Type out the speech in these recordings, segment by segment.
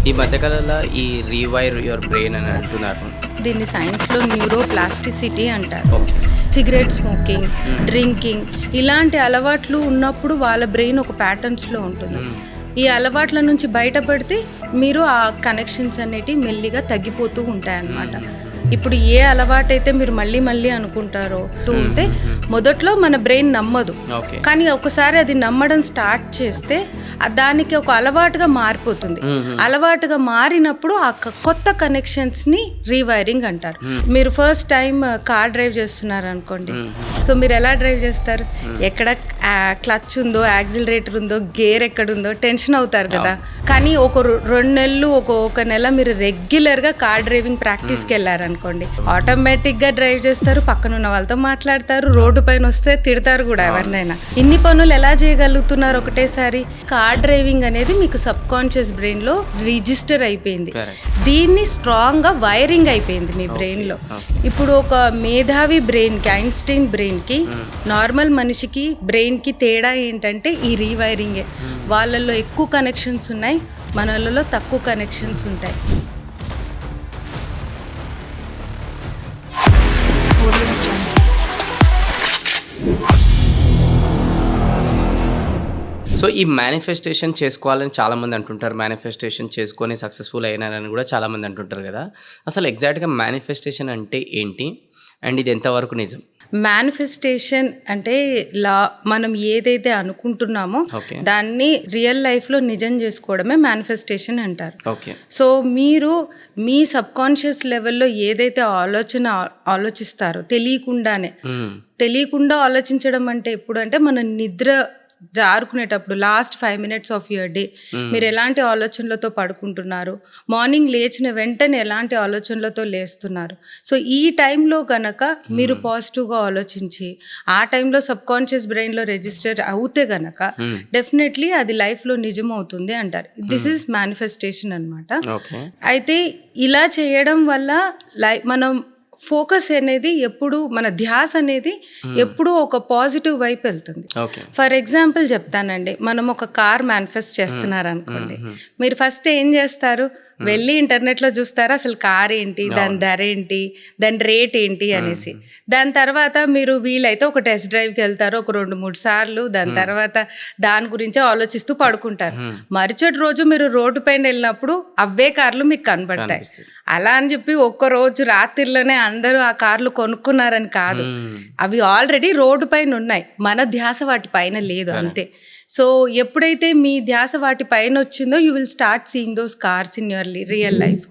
ఈ మధ్యకాలంలో ఈ రీవైర్ యువర్ బ్రెయిన్ అని అంటున్నారు. దీన్ని సైన్స్లో న్యూరోప్లాస్టిసిటీ అంటారు. ఓకే. సిగరెట్ స్మోకింగ్, డ్రింకింగ్ ఇలాంటి అలవాట్లు ఉన్నప్పుడు వాళ్ళ బ్రెయిన్ ఒక ప్యాటర్న్స్లో ఉంటుంది. ఈ అలవాట్ల నుంచి బయటపడితే మీరు ఆ కనెక్షన్స్ అనేటివి మెల్లిగా తగ్గిపోతూ ఉంటాయన్నమాట. ఇప్పుడు ఏ అలవాటైతే మీరు మళ్ళీ మళ్ళీ అనుకుంటారో ఉంటే మొదట్లో మన బ్రెయిన్ నమ్మదు, కానీ ఒకసారి అది నమ్మడం స్టార్ట్ చేస్తే దానికి ఒక అలవాటుగా మారిపోతుంది. అలవాటుగా మారినప్పుడు ఆ కొత్త కనెక్షన్స్ని రీవైరింగ్ అంటారు. మీరు ఫస్ట్ టైం కార్ డ్రైవ్ చేస్తున్నారు అనుకోండి, సో మీరు ఎలా డ్రైవ్ చేస్తారు? ఎక్కడ క్లచ్ ఉందో, యాక్సిలరేటర్ ఉందో, గేర్ ఎక్కడుందో టెన్షన్ అవుతారు కదా. కానీ ఒక 2 నెలలు ఒక నెల మీరు రెగ్యులర్గా కార్ డ్రైవింగ్ ప్రాక్టీస్కి వెళ్ళారనుకోండి, ఆటోమేటిక్గా డ్రైవ్ చేస్తారు, పక్కన ఉన్న వాళ్ళతో మాట్లాడతారు, రోడ్డు పైన వస్తే తిడతారు కూడా ఎవరినైనా. ఇన్ని పనులు ఎలా చేయగలుగుతున్నారు ఒకటేసారి? కార్ డ్రైవింగ్ అనేది మీకు సబ్ కాన్షియస్ బ్రెయిన్లో రిజిస్టర్ అయిపోయింది. దీన్ని స్ట్రాంగ్గా వైరింగ్ అయిపోయింది మీ బ్రెయిన్లో. ఇప్పుడు ఒక మేధావి బ్రెయిన్కి, ఐన్స్టీన్ బ్రెయిన్కి, నార్మల్ మనిషికి బ్రెయిన్కి తేడా ఏంటంటే ఈ రీవైరింగే. వాళ్ళల్లో ఎక్కువ కనెక్షన్స్ ఉన్నాయి, మనలలో తక్కువ కనెక్షన్స్ ఉంటాయి. సో ఈ మేనిఫెస్టేషన్ చేసుకోవాలని చాలామంది అంటుంటారు. మేనిఫెస్టేషన్ చేసుకొని సక్సెస్ఫుల్ అయినారని కూడా చాలామంది అంటుంటారు కదా. అసలు ఎగ్జాక్ట్గా మేనిఫెస్టేషన్ అంటే ఏంటి అండ్ ఇది ఎంతవరకు నిజం? మేనిఫెస్టేషన్ అంటే మనం ఏదైతే అనుకుంటున్నామో దాన్ని రియల్ లైఫ్లో నిజం చేసుకోవడమే మేనిఫెస్టేషన్ అంటారు. సో మీరు మీ సబ్ కాన్షియస్ లెవెల్లో ఏదైతే ఆలోచిస్తారో తెలియకుండా ఆలోచించడం అంటే ఎప్పుడు అంటే మన నిద్ర జారుకునేటప్పుడు last 5 minutes of your day మీరు ఎలాంటి ఆలోచనలతో పడుకుంటున్నారు, మార్నింగ్ లేచిన వెంటనే ఎలాంటి ఆలోచనలతో లేస్తున్నారు. సో ఈ టైంలో గనక మీరు పాజిటివ్గా ఆలోచించి ఆ టైంలో సబ్ కాన్షియస్ బ్రెయిన్లో రిజిస్టర్ అవుతే గనక డెఫినెట్లీ అది లైఫ్లో నిజం అవుతుంది అంటారు. దిస్ ఈజ్ మేనిఫెస్టేషన్ అనమాట. అయితే ఇలా చేయడం వల్ల మనం ఫోకస్ అనేది ఎప్పుడు, మన ధ్యాస అనేది ఎప్పుడు ఒక పాజిటివ్ వైపు వెళ్తుంది. ఫర్ ఎగ్జాంపుల్ చెప్తానండి, మనం ఒక కార్ మేనిఫెస్ట్ చేస్తున్నారు అనుకోండి, మీరు ఫస్ట్ ఏం చేస్తారు? వెళ్ళి ఇంటర్నెట్లో చూస్తారా అసలు కార్ ఏంటి, దాని ధర ఏంటి, దాని రేట్ ఏంటి అనేసి. దాని తర్వాత మీరు వీలైతే ఒక టెస్ట్ డ్రైవ్కి వెళ్తారు ఒక 2-3 సార్లు. దాని తర్వాత దాని గురించి ఆలోచిస్తూ పడుకుంటారు. మరుసటి రోజు మీరు రోడ్డు పైన వెళ్ళినప్పుడు అవే కార్లు మీకు కనబడతాయి. అలా అని చెప్పి ఒక్కరోజు రాత్రిలోనే అందరూ ఆ కార్లు కొనుక్కున్నారని కాదు, అవి ఆల్రెడీ రోడ్డు పైన ఉన్నాయి, మన ధ్యాస వాటి పైన లేదు అంతే. సో ఎప్పుడైతే మీ ధ్యాస వాటి పైన వచ్చిందో you will start seeing those cars in your real life.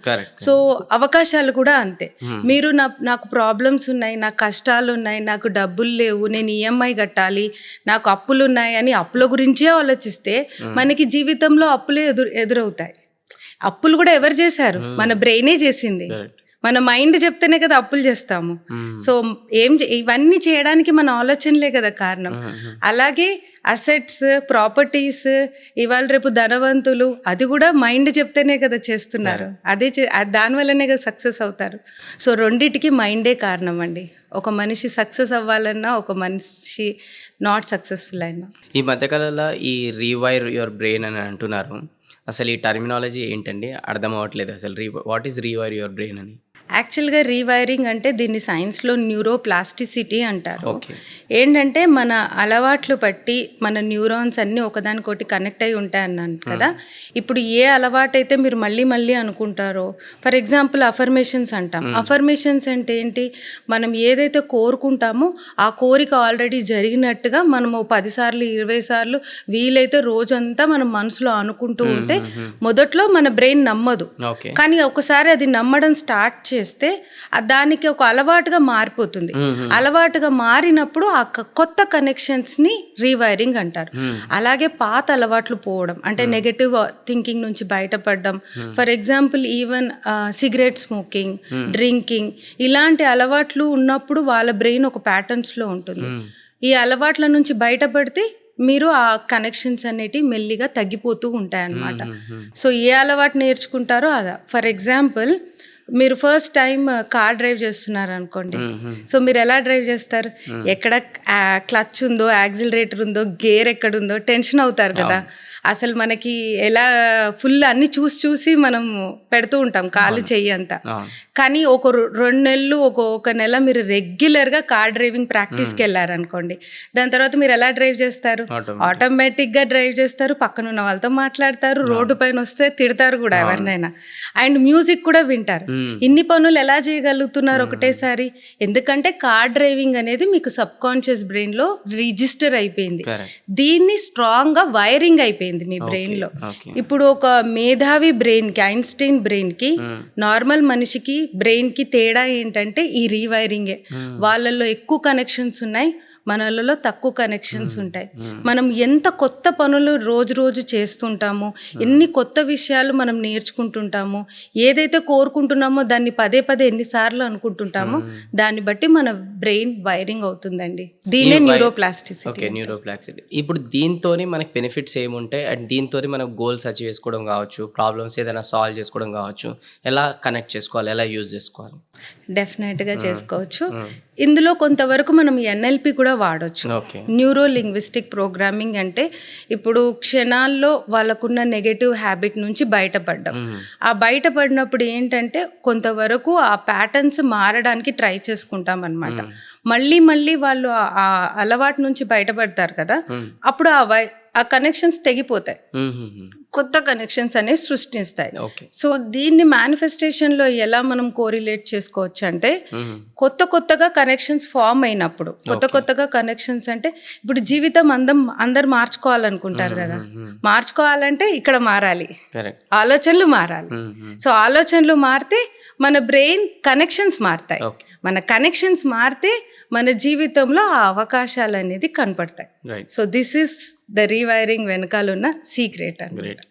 So అవకాశాలు కూడా అంతే. మీరు నాకు ప్రాబ్లమ్స్ ఉన్నాయి, నాకు కష్టాలు ఉన్నాయి, నాకు డబ్బులు లేవు, నేను ఈఎంఐ కట్టాలి, నాకు అప్పులు ఉన్నాయి అని అప్పుల గురించే ఆలోచిస్తే మనకి జీవితంలో అప్పులే ఎదురవుతాయి. అప్పులు కూడా ఎవరు చేశారు? మన బ్రెయినే చేసింది. మన మైండ్ చెప్తేనే కదా అప్పులు చేస్తాము. సో ఇవన్నీ చేయడానికి మన ఆలోచనలే కదా కారణం. అలాగే అసెట్స్, ప్రాపర్టీస్, ఇవాళ రేపు ధనవంతులు, అది కూడా మైండ్ చెప్తేనే కదా చేస్తున్నారు. దానివల్లనే కదా సక్సెస్ అవుతారు. సో రెండిటికి మైండే కారణం అండి. ఒక మనిషి సక్సెస్ అవ్వాలన్నా, ఒక మనిషి నాట్ సక్సెస్ఫుల్ అయినా. ఈ మధ్యకాలంలో ఈ రీవైర్ యువర్ బ్రెయిన్ అని అంటున్నారు. అసలు ఈ టర్మినాలజీ ఏంటండి? అర్థం అవ్వట్లేదు అసలు. What is rewire your brain అని? యాక్చువల్గా రీవైరింగ్ అంటే దీన్ని సైన్స్లో న్యూరోప్లాస్టిసిటీ అంటారు. ఏంటంటే మన అలవాట్లు బట్టి మన న్యూరాన్స్ అన్నీ ఒకదానికొకటి కనెక్ట్ అయి ఉంటాయి అన్నాను కదా. ఇప్పుడు ఏ అలవాటైతే మీరు మళ్ళీ మళ్ళీ అనుకుంటారో, ఫర్ ఎగ్జాంపుల్ అఫర్మేషన్స్ అంటాం. అఫర్మేషన్స్ అంటే ఏంటి? మనం ఏదైతే కోరుకుంటామో ఆ కోరిక ఆల్రెడీ జరిగినట్టుగా మనము 10 సార్లు 20 సార్లు వీలైతే రోజంతా మనం మనసులో అనుకుంటూ ఉంటే మొదట్లో మన బ్రెయిన్ నమ్మదు, కానీ ఒకసారి అది నమ్మడం స్టార్ట్ చేస్తే దానికి ఒక అలవాటుగా మారిపోతుంది. అలవాటుగా మారినప్పుడు ఆ కొత్త కనెక్షన్స్ని రీవైరింగ్ అంటారు. అలాగే పాత అలవాట్లు పోవడం అంటే నెగటివ్ థింకింగ్ నుంచి బయటపడడం. For example even cigarette smoking, drinking ఇలాంటి అలవాట్లు ఉన్నప్పుడు వాళ్ళ బ్రెయిన్ ఒక ప్యాటర్న్స్లో ఉంటుంది. ఈ అలవాట్ల నుంచి బయటపడితే మీరు ఆ కనెక్షన్స్ అనేటివి మెల్లిగా తగ్గిపోతూ ఉంటాయి అన్నమాట. సో ఏ అలవాటు నేర్చుకుంటారో అలా. ఫర్ ఎగ్జాంపుల్ మీరు ఫస్ట్ టైం కార్ డ్రైవ్ చేస్తున్నారు అనుకోండి. సో మీరు ఎలా డ్రైవ్ చేస్తారు? ఎక్కడ క్లచ్ ఉందో, యాక్సిలరేటర్ ఉందో, గేర్ ఎక్కడ ఉందో టెన్షన్ అవుతారు కదా. అసలు మనకి ఎలా ఫుల్ అన్ని చూసి మనం పెడుతూ ఉంటాం కాలు చెయ్యి అంతా. కానీ ఒక 2 నెలలు ఒక నెల మీరు రెగ్యులర్గా కార్ డ్రైవింగ్ ప్రాక్టీస్కి వెళ్ళారనుకోండి, దాని తర్వాత మీరు ఎలా డ్రైవ్ చేస్తారు? ఆటోమేటిక్గా డ్రైవ్ చేస్తారు, పక్కన ఉన్న వాళ్ళతో మాట్లాడతారు, రోడ్డు పైన వస్తే తిడతారు కూడా ఎవరినైనా, అండ్ మ్యూజిక్ కూడా వింటారు. ఇన్ని పనులు ఎలా చేయగలుగుతున్నారు ఒకటేసారి? ఎందుకంటే కార్ డ్రైవింగ్ అనేది మీకు సబ్ కాన్షియస్ బ్రెయిన్లో రిజిస్టర్ అయిపోయింది. దీన్ని స్ట్రాంగ్గా వైరింగ్ అయిపోయింది మీ బ్రెయిన్ లో. ఇప్పుడు ఒక మేధావి బ్రెయిన్ కి, ఐన్స్టీన్ బ్రెయిన్ కి, నార్మల్ మనిషికి బ్రెయిన్ కి తేడా ఏంటంటే ఈ రీవైరింగే. వాళ్ళల్లో ఎక్కువ కనెక్షన్స్ ఉన్నాయి, మనలలో తక్కువ కనెక్షన్స్ ఉంటాయి. మనం ఎంత కొత్త పనులు రోజు చేస్తుంటామో, ఎన్ని కొత్త విషయాలు మనం నేర్చుకుంటుంటామో, ఏదైతే కోరుకుంటున్నామో దాన్ని పదే ఎన్నిసార్లు అనుకుంటుంటామో దాన్ని బట్టి మన బ్రెయిన్ వైరింగ్ అవుతుందండి. దీనే న్యూరోప్లాస్టిసిటీ. Okay, neuroplasticity. ఇప్పుడు దీంతోని మనకి బెనిఫిట్స్ ఏముంటాయి అండ్ దీంతో మనం గోల్స్ అచీవ్ చేసుకోవడం కావచ్చు, ప్రాబ్లమ్స్ ఏదైనా సాల్వ్ చేసుకోవడం కావచ్చు, ఎలా కనెక్ట్ చేసుకోవాలి, ఎలా యూజ్ చేసుకోవాలి? డెఫినెట్గా చేసుకోవచ్చు. ఇందులో కొంతవరకు మనం ఎన్ఎల్పి కూడా వాడొచ్చు. న్యూరో లింగ్విస్టిక్ ప్రోగ్రామింగ్ అంటే ఇప్పుడు క్షణాల్లో వాళ్ళకున్న నెగటివ్ హ్యాబిట్ నుంచి బయటపడ్డాం. ఆ బయటపడినప్పుడు ఏంటంటే కొంతవరకు ఆ ప్యాటర్న్స్ మారడానికి ట్రై చేసుకుంటాం అనమాట. మళ్ళీ వాళ్ళు ఆ అలవాటు నుంచి బయటపడతారు కదా, అప్పుడు ఆ కనెక్షన్స్ తెగిపోతాయి, కొత్త కనెక్షన్స్ అనేవి సృష్టిస్తాయి. సో దీన్ని మేనిఫెస్టేషన్లో ఎలా మనం కోరిలేట్ చేసుకోవచ్చు అంటే, కొత్తగా కనెక్షన్స్ ఫామ్ అయినప్పుడు, కొత్తగా కనెక్షన్స్ అంటే ఇప్పుడు జీవితం అందరు మార్చుకోవాలనుకుంటారు కదా, మార్చుకోవాలంటే ఇక్కడ మారాలి, ఆలోచనలు మారాలి. సో ఆలోచనలు మారితే మన బ్రెయిన్ కనెక్షన్స్ మారుతాయి, మన కనెక్షన్స్ మారితే మన జీవితంలో ఆ అవకాశాలు అనేది కనపడతాయి. So this is the rewiring వెనకాల ఉన్న సీక్రెట్ అన్నమాట.